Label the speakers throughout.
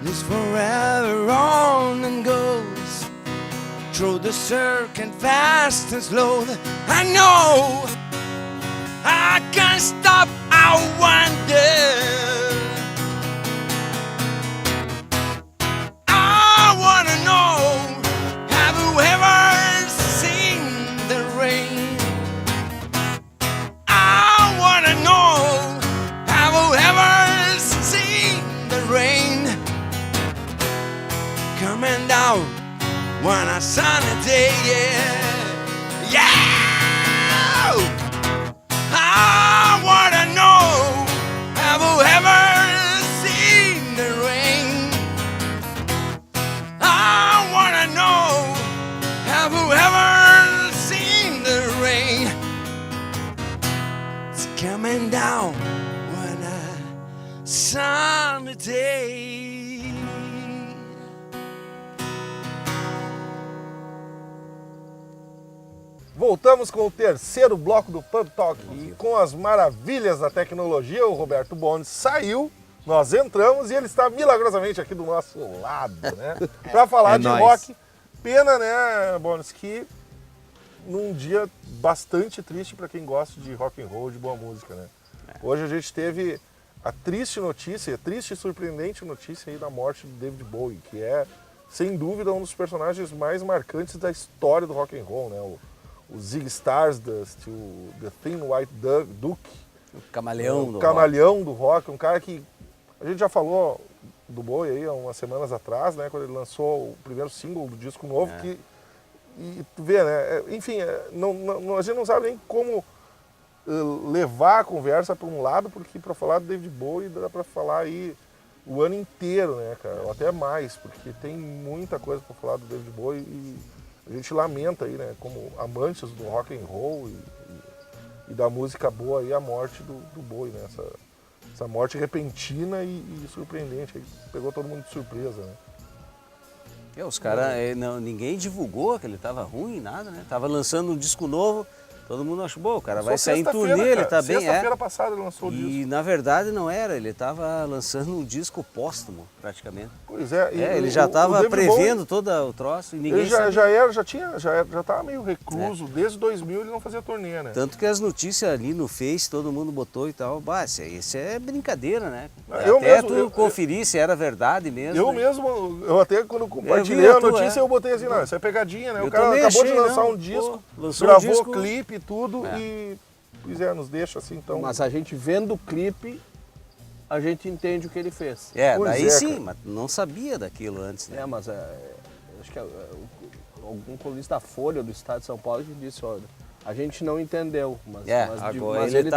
Speaker 1: lives forever on and goes through the circuit fast and slow. I know I can't stop, I wonder. I wanna know, have you ever seen the rain? I wanna know, have you ever seen the rain coming down on a sunny day? Yeah, yeah. I wanna know, have you ever seen the rain? I wanna know, have you ever seen the rain? It's coming down on a sunny day.
Speaker 2: Voltamos com o terceiro bloco do Pub Talk e com as maravilhas da tecnologia, o Roberto Bones saiu, nós entramos e ele está milagrosamente aqui do nosso lado, né? Para falar de
Speaker 3: nóis.
Speaker 2: rock. Pena, né, Bones, que num dia bastante triste para quem gosta de rock and roll, de boa música, né? Hoje a gente teve a triste notícia, a triste e surpreendente notícia aí da morte do David Bowie, que é, sem dúvida, um dos personagens mais marcantes da história do rock and roll, né? O Ziggy Stardust, o The Thin White Duke,
Speaker 3: O camaleão do
Speaker 2: camaleão do rock, um cara que a gente já falou do Bowie aí há umas semanas atrás, né, quando ele lançou o primeiro single do disco novo, que e tu vê, né, enfim, a gente não sabe nem como levar a conversa para um lado, porque para falar do David Bowie dá para falar aí o ano inteiro, né, cara, ou até mais, porque tem muita coisa para falar do David Bowie e a gente lamenta aí, né, como amantes do rock and roll e da música boa aí, a morte do Bowie, né, essa morte repentina e surpreendente, aí pegou todo mundo de surpresa, né.
Speaker 3: Os caras, ninguém divulgou que ele tava ruim, nada, né? Tava lançando um disco novo, todo mundo achou, bom, o cara vai sair em turnê, ele tá bem,
Speaker 2: Sexta-feira passada ele lançou o disco.
Speaker 3: E na verdade não era, ele tava lançando um disco póstumo, praticamente.
Speaker 2: Pois é.
Speaker 3: Ele já tava prevendo todo o troço e ninguém
Speaker 2: ele já tava meio recluso, desde 2000 ele não fazia turnê, né?
Speaker 3: Tanto que as notícias ali no Face, todo mundo botou e tal, isso é brincadeira, né?
Speaker 2: Eu
Speaker 3: até
Speaker 2: mesmo,
Speaker 3: tu conferir se era verdade mesmo.
Speaker 2: Eu até quando compartilhei a notícia eu botei assim, não, isso é pegadinha, né? O cara acabou de lançar um disco, gravou clipe e tudo e nos deixa assim, então...
Speaker 4: Mas a gente vendo o clipe, a gente entende o que ele fez.
Speaker 3: Daí sim, mas não sabia daquilo antes, né?
Speaker 4: Mas acho que algum colunista da Folha do Estado de São Paulo que disse, olha, a gente não entendeu, mas
Speaker 3: ele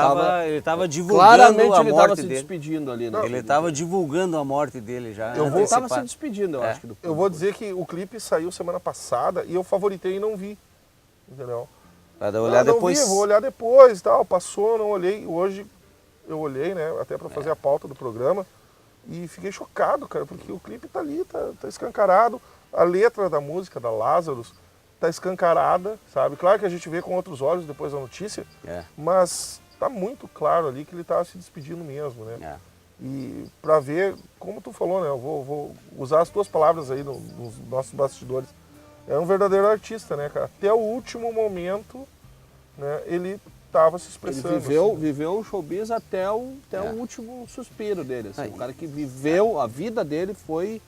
Speaker 3: estava divulgando
Speaker 4: claramente
Speaker 3: a
Speaker 4: ele
Speaker 3: morte
Speaker 4: estava se
Speaker 3: dele.
Speaker 4: despedindo ali, né?
Speaker 3: Ele estava divulgando a morte dele já.
Speaker 4: Ele estava se despedindo, eu acho que do
Speaker 2: Eu vou dizer que o clipe saiu semana passada e eu favoritei e não vi, entendeu?
Speaker 3: Vai dar olhar depois.
Speaker 2: Vou olhar depois, tal, passou, não olhei. Hoje eu olhei, né, até para fazer a pauta do programa e fiquei chocado, cara, porque o clipe tá ali, tá escancarado. A letra da música, da Lazarus, tá escancarada, sabe? Claro que a gente vê com outros olhos depois da notícia, mas tá muito claro ali que ele tá se despedindo mesmo, né? E para ver, como tu falou, né, eu vou usar as tuas palavras aí nos nossos bastidores. É um verdadeiro artista, né, cara? Até o último momento, né, ele estava se expressando.
Speaker 4: Ele viveu o showbiz até o último suspiro dele. Assim, o cara que viveu, a vida dele foi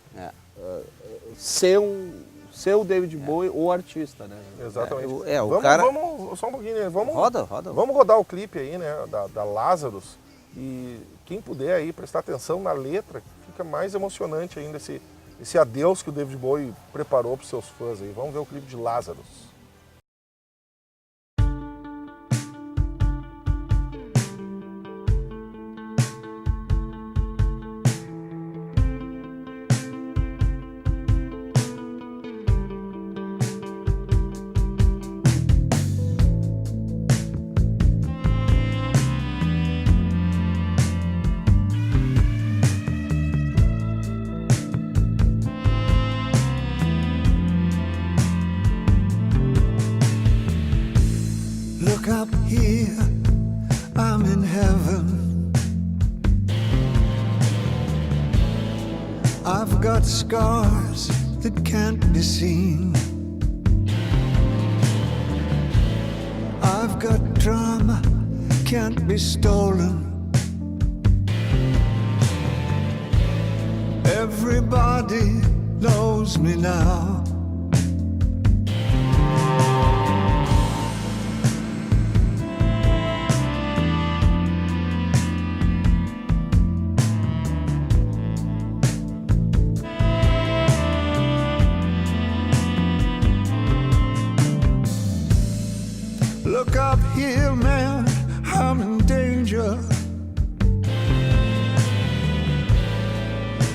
Speaker 4: ser o David Bowie, o artista, né?
Speaker 2: Exatamente. Vamos só um pouquinho, né?
Speaker 3: Roda.
Speaker 2: Vamos rodar o clipe aí, né, da Lazarus. E quem puder aí prestar atenção na letra, fica mais emocionante ainda esse adeus que o David Bowie preparou para os seus fãs aí. Vamos ver o clipe de Lazarus.
Speaker 5: I've got scars that can't be seen. I've got drama, can't be stolen. Everybody knows me now. Look up here, man, I'm in danger.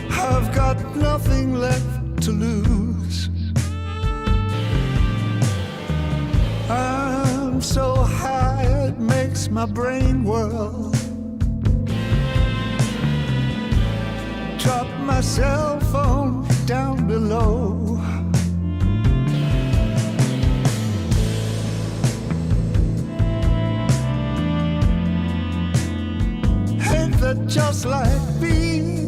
Speaker 5: I've got nothing left to lose. I'm so high it makes my brain whirl. Drop my cell phone down below. Ain't that just like me?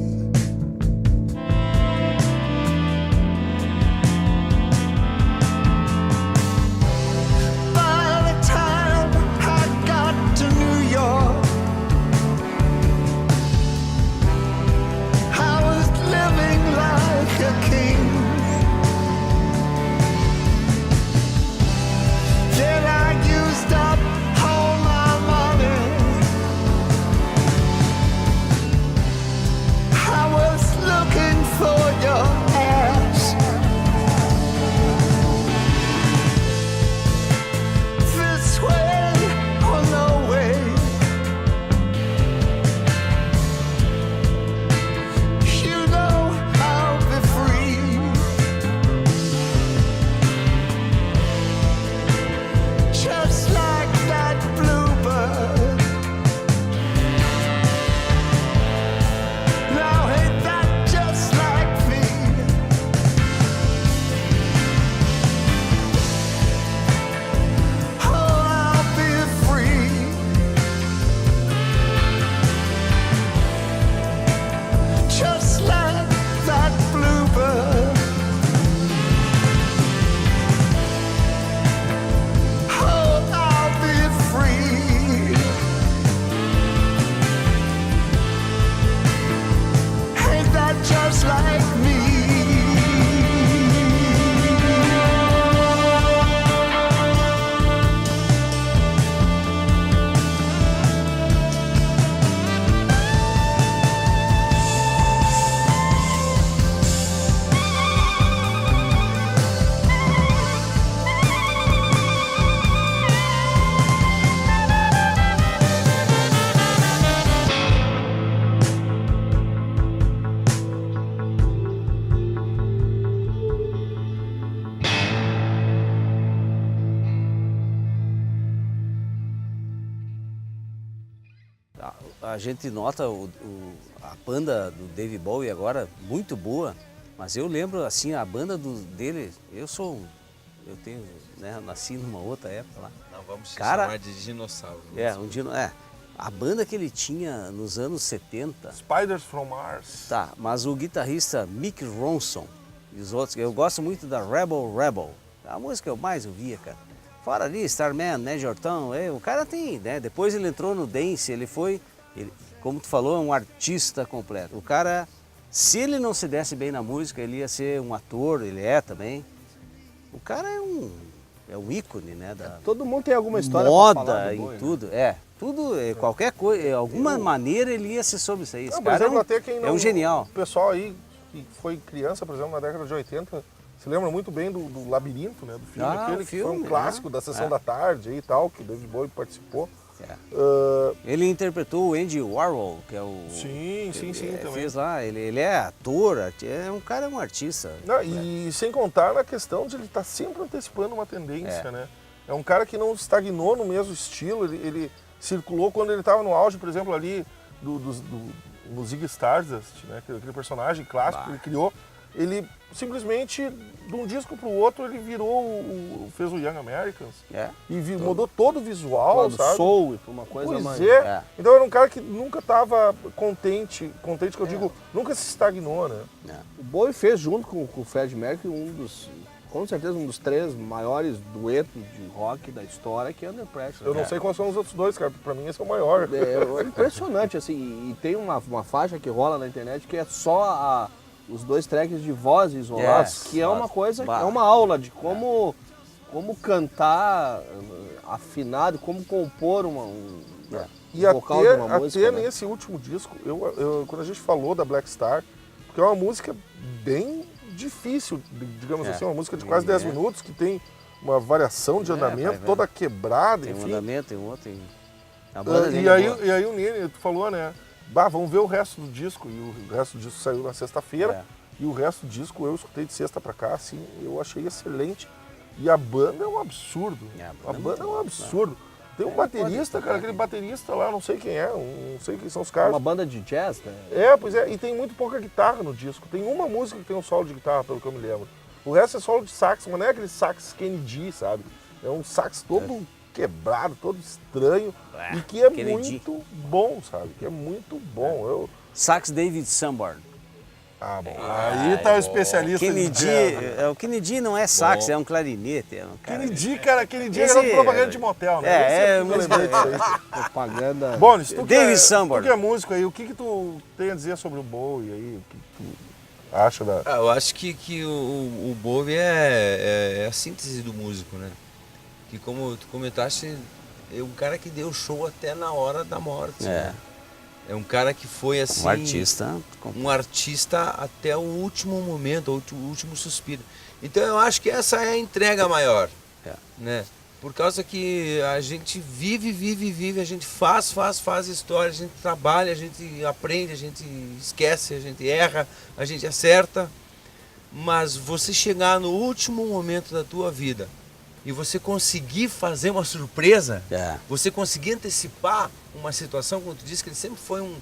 Speaker 3: A gente nota a banda do David Bowie agora muito boa, mas eu lembro assim, a banda dele, eu tenho, né, nasci numa outra época lá.
Speaker 1: Não vamos
Speaker 3: chamar
Speaker 1: de dinossauro.
Speaker 3: A banda que ele tinha nos anos 70.
Speaker 2: Spiders from Mars.
Speaker 3: Tá, mas o guitarrista Mick Ronson e os outros, eu gosto muito da Rebel Rebel, a música que eu mais ouvia, cara. Fora ali, Starman, Major Tom, o cara tem, né, depois ele entrou no dance, ele, como tu falou, é um artista completo. O cara, se ele não se desse bem na música, ele ia ser um ator, ele é também. O cara é um ícone, né?
Speaker 4: Todo mundo tem alguma história
Speaker 3: moda
Speaker 4: pra falar do
Speaker 3: em
Speaker 4: Bowie,
Speaker 3: tudo, qualquer coisa, de alguma maneira ele ia ser sobre isso aí. Esse
Speaker 2: Não,
Speaker 3: cara
Speaker 2: exemplo, até quem não,
Speaker 3: é um genial.
Speaker 2: O pessoal aí que foi criança, por exemplo, na década de 80, se lembra muito bem do Labirinto, né? Do filme, aquele que foi um clássico da Sessão da Tarde aí e tal, que o David Bowie participou.
Speaker 3: Ele interpretou o Andy Warhol, que é o...
Speaker 2: Sim, também.
Speaker 3: Fez lá, ele é ator, um cara, é um artista.
Speaker 2: Não, e sem contar na questão de ele estar sempre antecipando uma tendência, né? É um cara que não estagnou no mesmo estilo, ele circulou quando ele estava no auge, por exemplo, ali no Ziggy Stardust, né? Aquele personagem clássico que ele criou. ele simplesmente, de um disco pro outro, ele virou, fez o Young Americans. E mudou todo o visual, sabe?
Speaker 4: Soul e pra uma coisa
Speaker 2: Pois
Speaker 4: mais...
Speaker 2: é. Então era um cara que nunca tava contente que eu digo, nunca se estagnou, né?
Speaker 4: O Bowie fez junto com o Fred Mercury com certeza um dos 3 maiores duetos de rock da história, que é Under Pressure.
Speaker 2: Eu não sei quais são os outros 2, cara, pra mim esse é o maior.
Speaker 4: É impressionante, assim, e tem uma faixa que rola na internet que é só os 2 tracks de voz isolados, que é uma coisa, é uma aula de como cantar afinado, como compor um vocal de uma música.
Speaker 2: Até nesse último disco, quando a gente falou da Black Star, porque é uma música bem difícil, digamos assim, uma música de quase 10 minutos, que tem uma variação de andamento toda quebrada, enfim.
Speaker 3: Tem um andamento, tem outro,
Speaker 2: e aí o Nene, tu falou, né? Vamos ver o resto do disco. E o resto do disco saiu na sexta-feira. E o resto do disco eu escutei de sexta pra cá, assim, eu achei excelente. E a banda é um absurdo. A banda é um absurdo. Tem um baterista, cara, aquele baterista lá, não sei quem é, não sei quem são os caras.
Speaker 4: Uma banda de jazz, né?
Speaker 2: Pois é, e tem muito pouca guitarra no disco. Tem uma música que tem um solo de guitarra, pelo que eu me lembro. O resto é solo de sax, mas não é aquele sax Kennedy, sabe? É um sax todo quebrado, todo estranho, e que é muito bom, sabe? Que é muito bom.
Speaker 3: Sax David Sanborn.
Speaker 2: Bom. Aí tá o especialista.
Speaker 3: O Kennedy não é sax, é um clarinete.
Speaker 2: Kennedy é garoto propaganda de motel, né?
Speaker 3: Eu lembrei disso aí.
Speaker 4: Propaganda.
Speaker 2: Bom,
Speaker 3: David Sanborn.
Speaker 2: Tu que é músico aí, o que tu tem a dizer sobre o Bowie aí? O que tu acha da...
Speaker 1: Eu acho que o Bowie é a síntese do músico, né? Que como tu comentaste, é um cara que deu show até na hora da morte. Né? É um cara que foi assim... Um artista até o último momento, o último suspiro. Então eu acho que essa é a entrega maior. Né? Por causa que a gente vive, a gente faz história, a gente trabalha, a gente aprende, a gente esquece, a gente erra, a gente acerta. Mas você chegar no último momento da tua vida e você conseguir fazer uma surpresa, você conseguir antecipar uma situação, como tu disse, que ele sempre foi um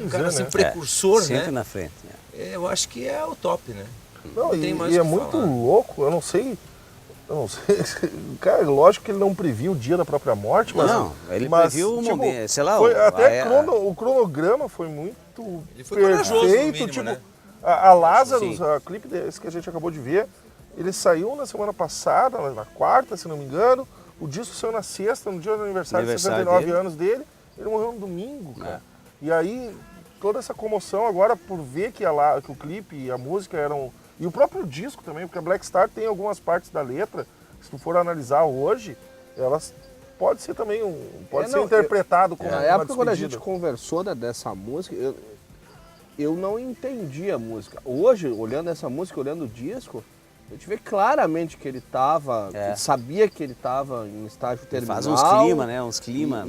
Speaker 1: cara assim, precursor,
Speaker 3: sempre
Speaker 1: né?
Speaker 3: na frente.
Speaker 1: Eu acho que é o top, né?
Speaker 2: Não, e é muito louco, eu não sei, cara, lógico que ele não previu o dia da própria morte, mas...
Speaker 3: Não, ele previu o momento, sei lá...
Speaker 2: O cronograma foi muito
Speaker 1: ele foi corajoso, no mínimo,
Speaker 2: tipo,
Speaker 1: né?
Speaker 2: A Lazarus, a clipe desse que a gente acabou de ver, ele saiu na semana passada, na quarta, se não me engano, o disco saiu na sexta, no dia do aniversário de 69 anos dele, ele morreu no domingo, cara. E aí, toda essa comoção agora por ver que o clipe e a música eram... E o próprio disco também, porque a Black Star tem algumas partes da letra, se tu for analisar hoje, elas pode ser também ser interpretado como uma despedida.
Speaker 4: Na época quando a gente conversou dessa música, eu não entendi a música. Hoje, olhando essa música, olhando o disco, a gente vê claramente que ele estava, sabia que ele estava em estágio terminal.
Speaker 3: Faz uns climas, né? Uns climas.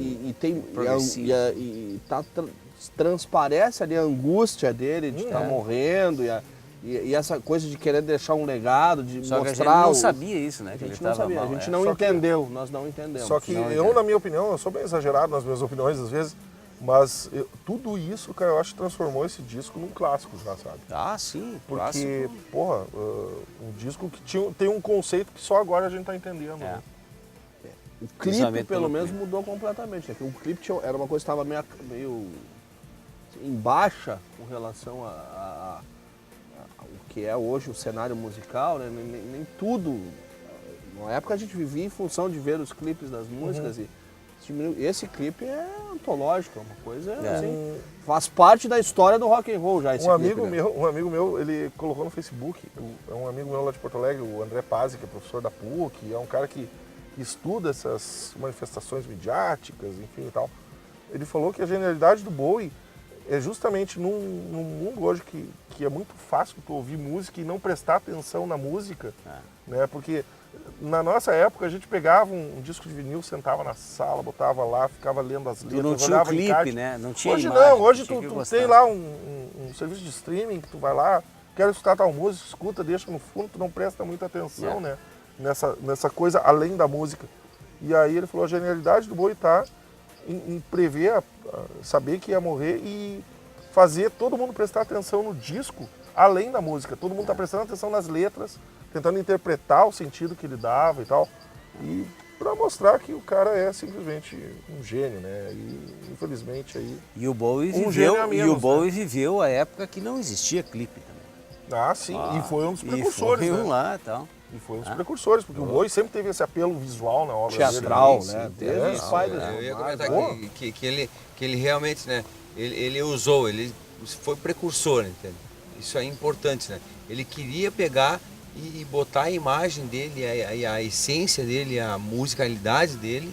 Speaker 4: Transparece ali a angústia dele de estar morrendo e essa coisa de querer deixar um legado, de
Speaker 3: Só
Speaker 4: mostrar.
Speaker 3: Que a gente não sabia isso, né?
Speaker 4: A gente não sabia, a gente não entendeu, nós não entendemos.
Speaker 2: Só que na minha opinião, eu sou bem exagerado nas minhas opiniões às vezes, mas tudo isso, cara, eu acho que transformou esse disco num clássico já, sabe?
Speaker 3: Sim.
Speaker 2: Porque,
Speaker 3: clássico.
Speaker 2: porra, um disco que tem um conceito que só agora a gente tá entendendo. Né?
Speaker 4: O clipe, pelo menos, mudou completamente. Né? O clipe era uma coisa que estava meio em baixa com relação ao que é hoje o cenário musical, né? Nem tudo. Na época a gente vivia em função de ver os clipes das músicas e esse clipe é antológico, é uma coisa assim, faz parte da história do rock and roll já esse clipe,
Speaker 2: um amigo meu, ele colocou no Facebook, é um amigo meu lá de Porto Alegre, o André Pazzi, que é professor da PUC, é um cara que estuda essas manifestações midiáticas, enfim e tal. Ele falou que a genialidade do Bowie é justamente num mundo hoje que é muito fácil tu ouvir música e não prestar atenção na música, né? Porque na nossa época a gente pegava um disco de vinil, sentava na sala, botava lá, ficava lendo as letras,
Speaker 3: não tinha
Speaker 2: olhava
Speaker 3: clipe, né? Não tinha
Speaker 2: hoje
Speaker 3: imagem,
Speaker 2: não, hoje tu tem lá um serviço de streaming que tu vai lá, quero escutar tal música, escuta, deixa no fundo, tu não presta muita atenção, né? Nessa coisa além da música. E aí ele falou, a genialidade do Bowie tá em prever, saber que ia morrer e fazer todo mundo prestar atenção no disco além da música. Todo mundo está prestando atenção nas letras, tentando interpretar o sentido que ele dava e tal. E para mostrar que o cara é simplesmente um gênio, né? E infelizmente aí...
Speaker 3: E o Bowie
Speaker 2: Um
Speaker 3: viveu,
Speaker 2: gênio a menos,
Speaker 3: e o Bowie viveu a época que não existia clipe também.
Speaker 2: Ah, sim, e foi um dos precursores,
Speaker 3: e foi
Speaker 2: né?
Speaker 3: lá e tal.
Speaker 2: E foi um dos precursores, porque o Bowie sempre teve esse apelo visual na obra
Speaker 4: Teatral,
Speaker 2: dele.
Speaker 4: né?
Speaker 2: Sim,
Speaker 4: Desde
Speaker 2: sim.
Speaker 4: os pais
Speaker 6: Eu ia comentar
Speaker 2: Boa.
Speaker 6: que ele realmente, né? Ele usou, ele foi precursor, entende? Isso é importante, né? Ele queria pegar e botar a imagem dele, a essência dele, a musicalidade dele,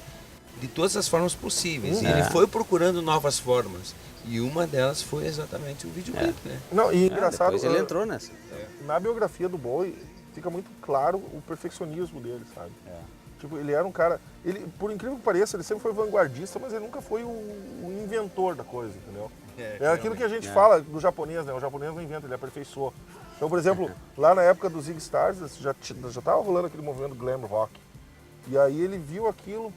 Speaker 6: de todas as formas possíveis. E ele foi procurando novas formas. E uma delas foi exatamente o videoclipe, né?
Speaker 2: Não, e engraçado,
Speaker 3: Depois ele entrou nessa.
Speaker 2: na biografia do Bowie fica muito claro o perfeccionismo dele, sabe? Tipo, ele era um cara, ele, por incrível que pareça, ele sempre foi vanguardista, mas ele nunca foi o inventor da coisa, entendeu? É aquilo que a gente fala do japonês, né? O japonês não inventa, ele aperfeiçoa. Então, por exemplo, lá na época dos Ziggy Stars, já tava rolando aquele movimento glam rock. E aí ele viu aquilo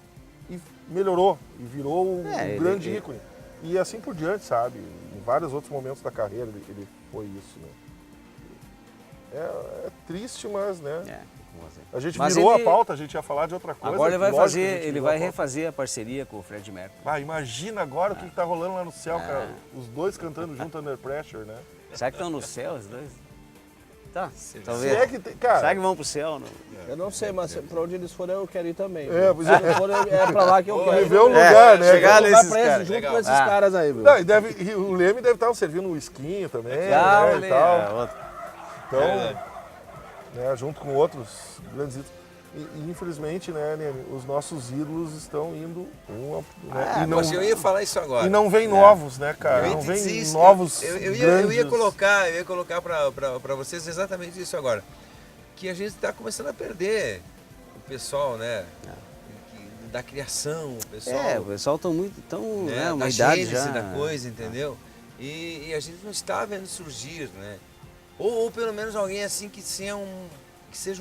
Speaker 2: e melhorou, e virou um grande ícone. E assim por diante, sabe? Em vários outros momentos da carreira ele foi isso, né? É triste, mas, né? A gente
Speaker 3: Mas
Speaker 2: virou
Speaker 3: ele-
Speaker 2: a pauta, a gente ia falar de outra coisa.
Speaker 3: Agora ele vai
Speaker 2: lógico que a
Speaker 3: fazer,
Speaker 2: gente
Speaker 3: ele
Speaker 2: virou
Speaker 3: vai
Speaker 2: a pauta.
Speaker 3: refazer a parceria com o Fred Mercury.
Speaker 2: Ah, imagina agora o que tá rolando lá no céu, cara. Os dois cantando junto Under Pressure, né?
Speaker 3: Será que estão no céu os dois? Tá,
Speaker 2: Se
Speaker 3: talvez.
Speaker 2: é que tem, cara.
Speaker 3: Será que vão pro céu? Não?
Speaker 4: Eu não sei, mas pra onde eles forem eu quero ir também.
Speaker 2: É,
Speaker 4: viu?
Speaker 2: pois
Speaker 4: Se eles forem, é pra lá que eu quero.
Speaker 2: Viver um lugar, né?
Speaker 3: chegar
Speaker 2: cara?
Speaker 3: nesses
Speaker 4: Pra esse,
Speaker 3: caras.
Speaker 4: junto
Speaker 6: Legal.
Speaker 4: com esses
Speaker 3: Ah.
Speaker 4: caras aí, viu?
Speaker 2: Não, e o Leme deve estar servindo um esquinho também,
Speaker 3: Ah,
Speaker 2: né,
Speaker 3: olha
Speaker 2: e tal.
Speaker 3: aí, outro.
Speaker 2: Então, né, junto com outros grandes ídolos. E, infelizmente, né, Nene, os nossos ídolos estão indo né,
Speaker 6: Mas eu ia falar isso agora.
Speaker 2: e não vem novos, né, cara?
Speaker 6: Eu ia
Speaker 2: Não
Speaker 6: te
Speaker 2: vem
Speaker 6: dizer isso,
Speaker 2: novos
Speaker 6: eu
Speaker 2: grandes...
Speaker 6: ia colocar para vocês exatamente isso agora. Que a gente está começando a perder o pessoal, né? Da criação, o pessoal.
Speaker 3: O pessoal estão muito,
Speaker 6: né,
Speaker 3: uma
Speaker 6: da
Speaker 3: idade
Speaker 6: gênese
Speaker 3: já.
Speaker 6: da coisa, entendeu? E a gente não está vendo surgir, né? Ou pelo menos alguém assim que seja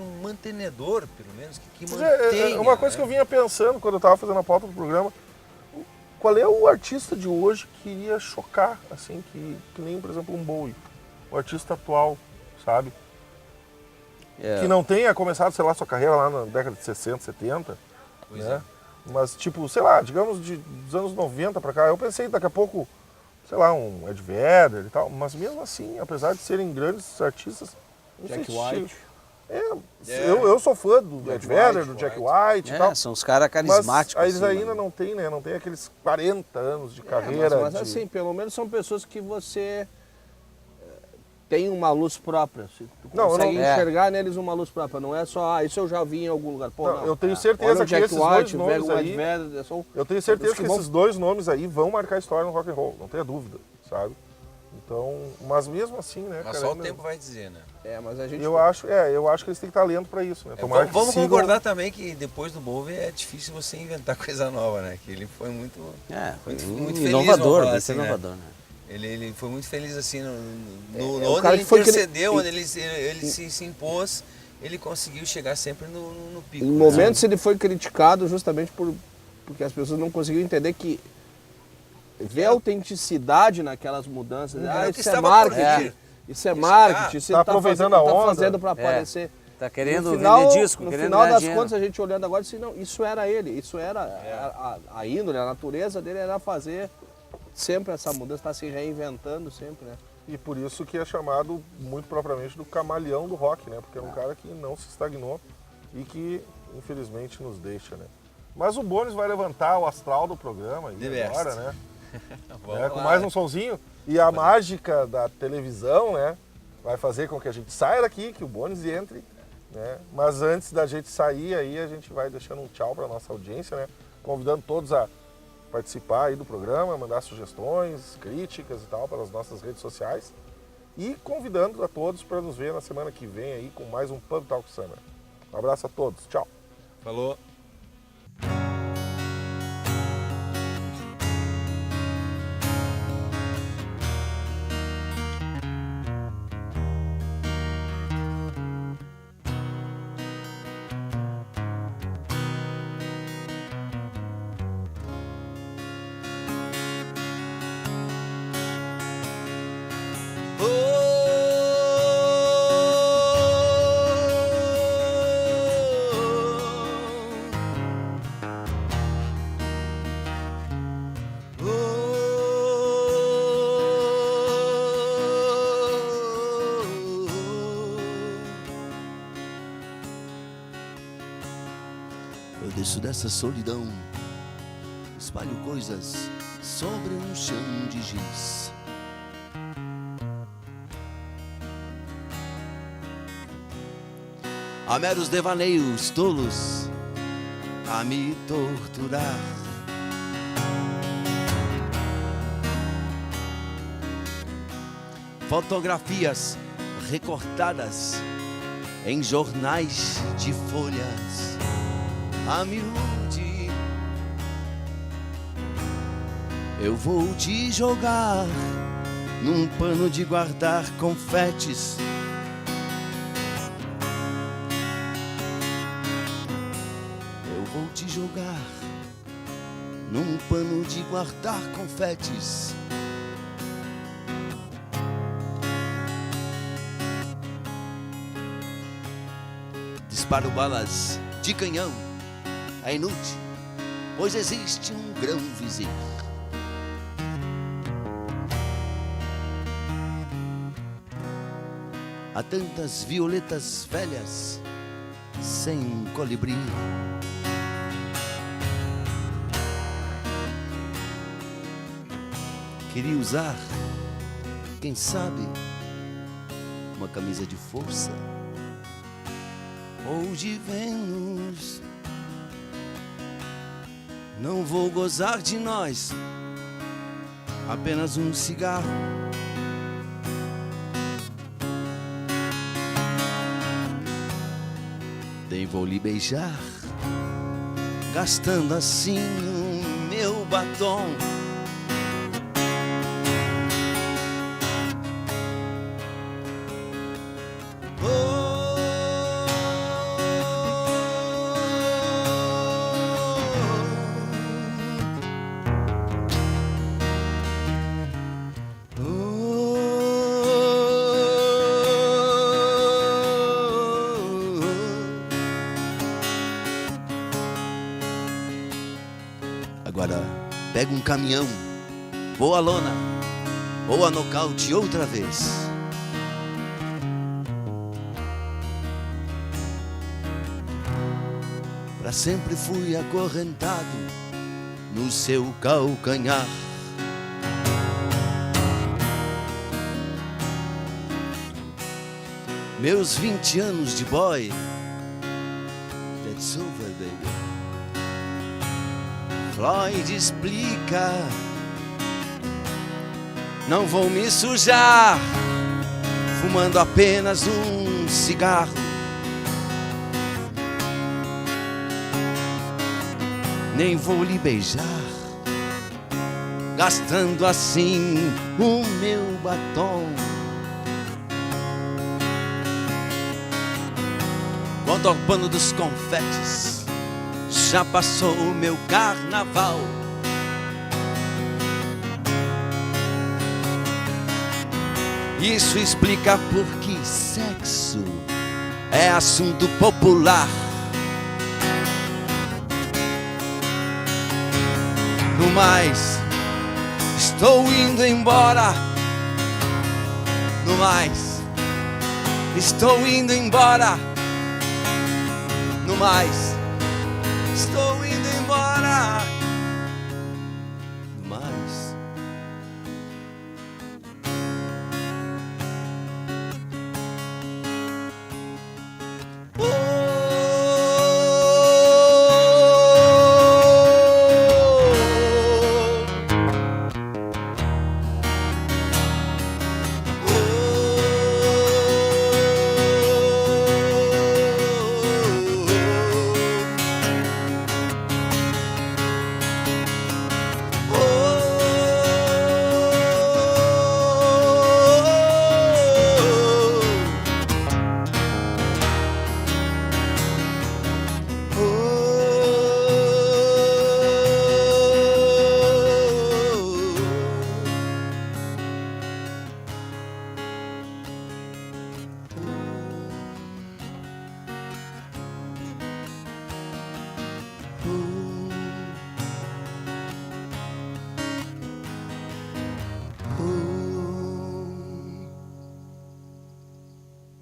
Speaker 6: um mantenedor, pelo menos, que mantenha.
Speaker 2: Uma coisa que eu vinha pensando quando eu estava fazendo a pauta do programa, qual é o artista de hoje que iria chocar, assim, que nem, por exemplo, um Bowie, o artista atual, sabe? Que não tenha começado, sei lá, sua carreira lá na década de 60, 70,
Speaker 6: Pois
Speaker 2: né? Mas, tipo, sei lá, digamos dos anos 90 pra cá, eu pensei daqui a pouco, sei lá, um Ed Vedder e tal, mas mesmo assim, apesar de serem grandes artistas, não
Speaker 4: Jack
Speaker 2: sei se-
Speaker 4: White.
Speaker 2: Eu sou fã do Ed Vedder, do Jack White e tal.
Speaker 3: São os caras
Speaker 2: Mas
Speaker 3: carismáticos.
Speaker 2: eles
Speaker 3: assim,
Speaker 2: ainda
Speaker 3: né?
Speaker 2: não têm, né? Não tem aqueles 40 anos de carreira.
Speaker 4: Mas assim, pelo menos são pessoas que você tem uma luz própria. Tu
Speaker 2: Não, eu
Speaker 4: consegue
Speaker 2: não-
Speaker 4: enxergar neles uma luz própria. Não é só, isso eu já vi em algum lugar. Pô,
Speaker 2: Não,
Speaker 4: não.
Speaker 2: eu tenho
Speaker 4: Olha
Speaker 2: certeza
Speaker 4: o
Speaker 2: que
Speaker 4: Jack
Speaker 2: esses dois
Speaker 4: White,
Speaker 2: nomes
Speaker 4: o Ed
Speaker 2: aí...
Speaker 4: Vedder, são
Speaker 2: Eu tenho certeza que
Speaker 4: vão-
Speaker 2: esses dois nomes aí vão marcar história no rock and roll, não tenha dúvida, sabe? Então, mas mesmo assim, né,
Speaker 6: Mas
Speaker 2: cara,
Speaker 6: só o
Speaker 2: ainda-
Speaker 6: tempo vai dizer, né?
Speaker 4: mas a gente...
Speaker 2: eu acho que eles têm talento pra isso, né? Tomara que
Speaker 6: Vamos
Speaker 2: sigam-
Speaker 6: concordar também que depois do Bowie é difícil você inventar coisa nova, né? Que ele foi muito
Speaker 3: Foi
Speaker 6: muito
Speaker 3: um
Speaker 6: feliz,
Speaker 3: inovador,
Speaker 6: vamos falar
Speaker 3: bem
Speaker 6: assim, né?
Speaker 3: inovador, né?
Speaker 6: Ele foi muito feliz assim,
Speaker 4: o
Speaker 6: onde
Speaker 4: cara
Speaker 6: ele
Speaker 4: que foi
Speaker 6: intercedeu, onde ele se impôs, ele conseguiu chegar sempre no pico.
Speaker 4: Em
Speaker 6: né?
Speaker 4: momentos ele foi criticado justamente porque as pessoas não conseguiam entender que ver a autenticidade naqueas mudanças.
Speaker 6: Era o que
Speaker 4: Isso é
Speaker 6: estava
Speaker 4: marketing.
Speaker 6: por vir.
Speaker 4: Isso é
Speaker 6: Isso
Speaker 4: marketing. Isso
Speaker 2: tá
Speaker 4: ele
Speaker 2: aproveitando
Speaker 4: fazendo,
Speaker 2: a onda.
Speaker 4: Tá fazendo para aparecer.
Speaker 3: Tá querendo
Speaker 4: No final,
Speaker 3: vender disco,
Speaker 4: no
Speaker 3: querendo
Speaker 4: final
Speaker 3: ganhar
Speaker 4: das
Speaker 3: dinheiro.
Speaker 4: contas, a gente olhando agora, disse, não, isso era ele, isso era a índole, a natureza dele era fazer sempre essa mudança, tá se reinventando sempre, né?
Speaker 2: E por isso que é chamado muito propriamente do camaleão do rock, né? Porque é um cara que não se estagnou e que, infelizmente, nos deixa, né? Mas o Bones vai levantar o astral do programa aí
Speaker 6: De
Speaker 2: agora,
Speaker 6: best.
Speaker 2: né?
Speaker 6: Vamos
Speaker 2: Né? Com
Speaker 6: lá.
Speaker 2: mais um sonzinho. E a mágica da televisão, né? Vai fazer com que a gente saia daqui, que o Bones entre, né? Mas antes da gente sair aí, a gente vai deixando um tchau para nossa audiência, né? Convidando todos a participar aí do programa, mandar sugestões, críticas e tal para as nossas redes sociais. E convidando a todos para nos ver na semana que vem aí com mais um Pub Talk Summer. Um abraço a todos. Tchau.
Speaker 6: Falou.
Speaker 7: Eu desço dessa solidão, espalho coisas sobre um chão de giz. Há meros devaneios tolos a me torturar. Fotografias recortadas em jornais de folhas a miúde. Eu vou te jogar num pano de guardar confetes. Eu vou te jogar num pano de guardar confetes. Disparo balas de canhão, é inútil, pois existe um grão vizinho. Há tantas violetas velhas sem um colibri. Queria usar, quem sabe, uma camisa de força ou de Vênus. Não vou gozar de nós, apenas um cigarro. Nem vou lhe beijar, gastando assim o meu batom. Agora pega um caminhão, ou a lona, ou a nocaute outra vez. Pra sempre fui acorrentado no seu calcanhar. Meus 20 anos de boy, that's over, baby. Floyd explica, não vou me sujar, fumando apenas um cigarro. Nem vou lhe beijar, gastando assim o meu batom. Quanto ao pano dos confetes, já passou o meu carnaval. Isso explica por que sexo é assunto popular. No mais, estou indo embora. No mais, estou indo embora. No mais, estou indo